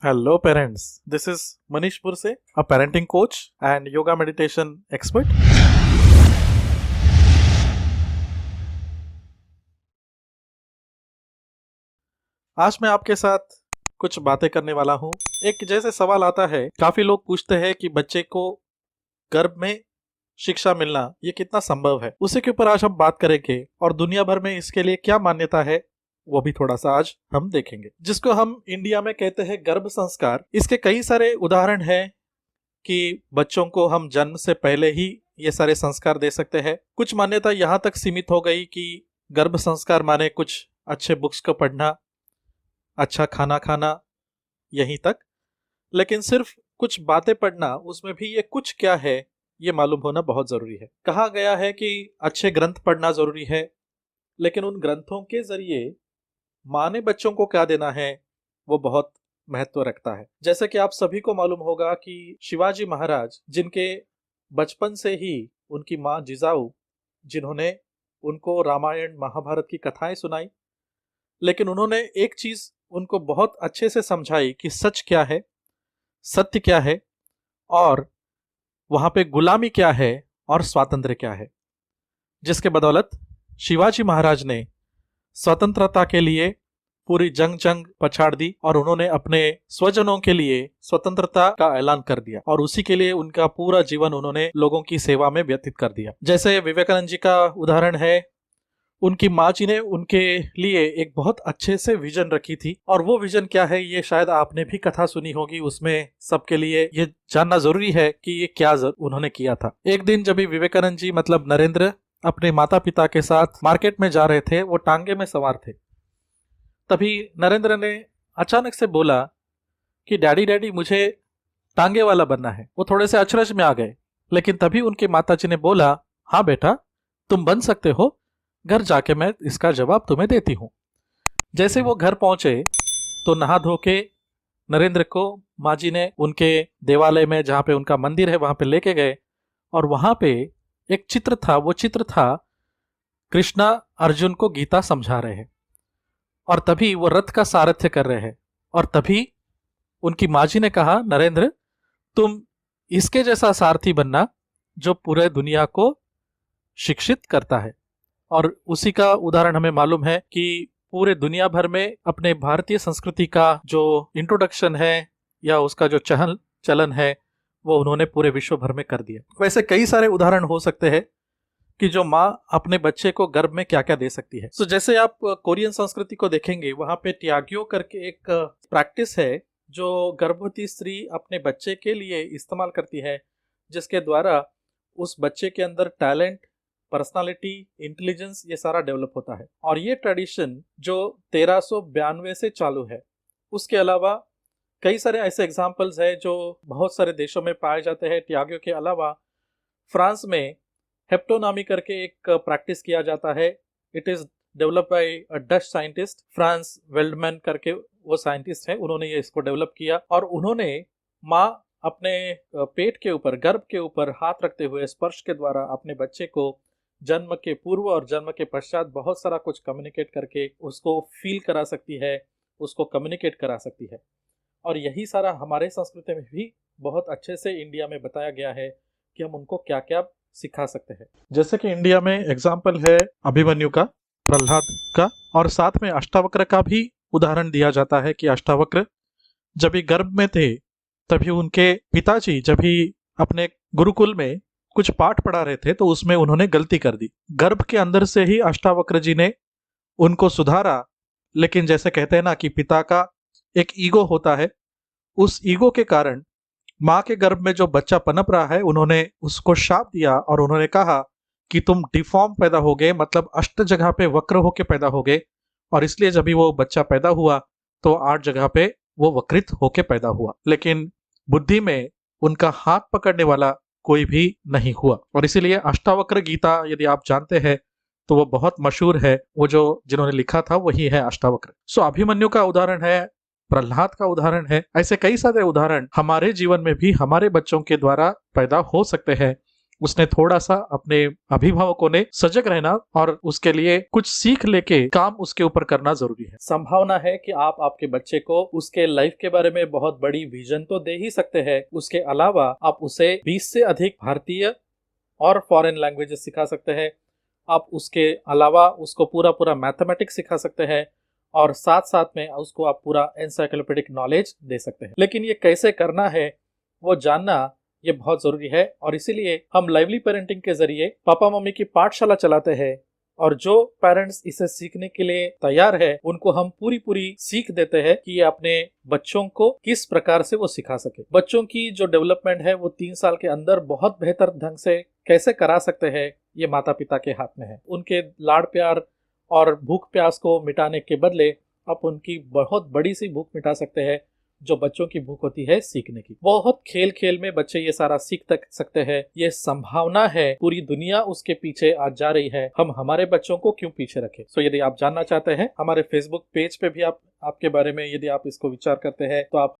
Hello, parents. This is Manish Purse, a parenting coach and yoga meditation expert. आज मैं आपके साथ कुछ बातें करने वाला हूँ। एक जैसे सवाल आता है, काफी लोग पूछते हैं कि बच्चे को गर्भ में शिक्षा मिलना ये कितना संभव है। उसी के ऊपर आज हम बात करेंगे और दुनिया भर में इसके लिए क्या मान्यता है वो भी थोड़ा सा आज हम देखेंगे, जिसको हम इंडिया में कहते हैं गर्भ संस्कार। इसके कई सारे उदाहरण हैं कि बच्चों को हम जन्म से पहले ही ये सारे संस्कार दे सकते हैं। कुछ मान्यता यहाँ तक सीमित हो गई कि गर्भ संस्कार माने कुछ अच्छे बुक्स को पढ़ना, अच्छा खाना खाना, यहीं तक। लेकिन सिर्फ कुछ बातें पढ़ना, उसमें भी ये कुछ क्या है ये मालूम होना बहुत जरूरी है। कहा गया है कि अच्छे ग्रंथ पढ़ना जरूरी है, लेकिन उन ग्रंथों के जरिए माँ ने बच्चों को क्या देना है वो बहुत महत्व रखता है। जैसे कि आप सभी को मालूम होगा कि शिवाजी महाराज, जिनके बचपन से ही उनकी माँ जिजाऊ, जिन्होंने उनको रामायण महाभारत की कथाएं सुनाई, लेकिन उन्होंने एक चीज उनको बहुत अच्छे से समझाई कि सच क्या है, सत्य क्या है, और वहां पे गुलामी क्या है और स्वातंत्र्य क्या है। जिसके बदौलत शिवाजी महाराज ने स्वतंत्रता के लिए पूरी जंग पछाड़ दी और उन्होंने अपने स्वजनों के लिए स्वतंत्रता का ऐलान कर दिया, और उसी के लिए उनका पूरा जीवन उन्होंने लोगों की सेवा में व्यतीत कर दिया। जैसे विवेकानंद जी का उदाहरण है, उनकी माँ जी ने उनके लिए एक बहुत अच्छे से विजन रखी थी, और वो विजन क्या है ये शायद आपने भी कथा सुनी होगी। उसमें सबके लिए ये जानना जरूरी है कि ये क्या उन्होंने किया था। एक दिन जब विवेकानंद जी मतलब नरेंद्र अपने माता पिता के साथ मार्केट में जा रहे थे, वो टांगे में सवार थे। तभी नरेंद्र ने अचानक से बोला कि डैडी डैडी मुझे टांगे वाला बनना है। वो थोड़े से अचरज में आ गए, लेकिन तभी उनके माताजी ने बोला, हाँ बेटा तुम बन सकते हो, घर जाके मैं इसका जवाब तुम्हें देती हूँ। जैसे वो घर पहुंचे तो नहा धो के नरेंद्र को माँ जी ने उनके देवालय में, जहाँ पे उनका मंदिर है, वहां पे लेके गए, और वहां पे एक चित्र था। वो चित्र था कृष्णा अर्जुन को गीता समझा रहे हैं, और तभी वो रथ का सारथ्य कर रहे हैं, और तभी उनकी माँ जी ने कहा, नरेंद्र तुम इसके जैसा सारथी बनना जो पूरे दुनिया को शिक्षित करता है। और उसी का उदाहरण हमें मालूम है कि पूरे दुनिया भर में अपने भारतीय संस्कृति का जो इंट्रोडक्शन है या उसका जो चलन है वो उन्होंने पूरे विश्व भर में कर दिया। वैसे कई सारे उदाहरण हो सकते हैं कि जो माँ अपने बच्चे को गर्भ में क्या क्या दे सकती है। तो जैसे आप कोरियन संस्कृति को देखेंगे, वहां पे त्याग्यो करके एक प्रैक्टिस है जो गर्भवती स्त्री अपने बच्चे के लिए इस्तेमाल करती है, जिसके द्वारा उस बच्चे के अंदर टैलेंट, पर्सनालिटी, इंटेलिजेंस ये सारा डेवलप होता है। और ये ट्रेडिशन जो 1392 से चालू है। उसके अलावा कई सारे ऐसे एग्जाम्पल्स है जो बहुत सारे देशों में पाए जाते हैं। त्याग्यो के अलावा फ्रांस में हेप्टोनामी करके एक प्रैक्टिस किया जाता है। It is develop by a Dutch scientist, Frans Weldman करके वो साइंटिस्ट है, उन्होंने ये इसको डेवलप किया। और उन्होंने माँ अपने पेट के ऊपर, गर्भ के ऊपर हाथ रखते हुए स्पर्श के द्वारा अपने बच्चे को जन्म के पूर्व और जन्म के पश्चात बहुत सारा कुछ कम्युनिकेट करके उसको फील करा सकती है, उसको कम्युनिकेट करा सकती है। और यही सारा हमारे संस्कृति में भी बहुत अच्छे से इंडिया में बताया गया है कि हम उनको क्या क्या सिखा सकते हैं। जैसे कि इंडिया में एग्जाम्पल है अभिमन्यु का, प्रहलाद का, और साथ में अष्टावक्र का भी उदाहरण दिया जाता है कि अष्टावक्र जब भी गर्भ में थे तभी उनके पिताजी जब भी अपने गुरुकुल में कुछ पाठ पढ़ा रहे थे तो उसमें उन्होंने गलती कर दी। गर्भ के अंदर से ही अष्टावक्र जी ने उनको सुधारा, लेकिन जैसे कहते हैं ना कि पिता का एक ईगो होता है, उस ईगो के कारण माँ के गर्भ में जो बच्चा पनप रहा है उन्होंने उसको शाप दिया, और उन्होंने कहा कि तुम डिफॉर्म पैदा हो गए, मतलब अष्ट जगह पे वक्र होके पैदा हो गए, और इसलिए जब भी वो बच्चा पैदा हुआ तो 8 जगह पे वो वक्रित होके पैदा हुआ। लेकिन बुद्धि में उनका हाथ पकड़ने वाला कोई भी नहीं हुआ, और इसीलिए अष्टावक्र गीता यदि आप जानते हैं तो वो बहुत मशहूर है। वो जो जिन्होंने लिखा था वही है अष्टावक्र। सो अभिमन्यु का उदाहरण है, प्रहलाद का उदाहरण है। ऐसे कई सारे उदाहरण हमारे जीवन में भी हमारे बच्चों के द्वारा पैदा हो सकते हैं। उसने थोड़ा सा अपने अभिभावकों ने सजग रहना और उसके लिए कुछ सीख लेके काम उसके ऊपर करना जरूरी है। संभावना है कि आप आपके बच्चे को उसके लाइफ के बारे में बहुत बड़ी विजन तो दे ही सकते हैं, उसके अलावा आप उसे 20 से अधिक भारतीय और फॉरेन लैंग्वेजेस सिखा सकते हैं। आप उसके अलावा उसको पूरा पूरा मैथमेटिक्स सिखा सकते हैं और साथ साथ में उसको आप पूरा एनसाइक्लोपीडिक नॉलेज दे सकते हैं। लेकिन ये कैसे करना है वो जानना ये बहुत जरूरी है, और इसीलिए हम लाइवली पेरेंटिंग के जरिए पापा मम्मी की पाठशाला चलाते हैं, और जो पेरेंट्स इसे सीखने के लिए तैयार है उनको हम पूरी पूरी सीख देते हैं कि अपने बच्चों को किस प्रकार से वो सिखा सके। बच्चों की जो डेवलपमेंट है वो 3 साल के अंदर बहुत बेहतर ढंग से कैसे करा सकते हैं, ये माता पिता के हाथ में है। उनके लाड़ प्यार और भूख प्यास को मिटाने के बदले आप उनकी बहुत बड़ी सी भूख मिटा सकते हैं, जो बच्चों की भूख होती है सीखने की। बहुत खेल खेल में बच्चे ये सारा सीख तक सकते हैं। ये संभावना है, पूरी दुनिया उसके पीछे आज जा रही है, हम हमारे बच्चों को क्यों पीछे रखें। सो यदि आप जानना चाहते हैं हमारे फेसबुक पेज पे भी आपके बारे में यदि आप इसको विचार करते हैं तो आप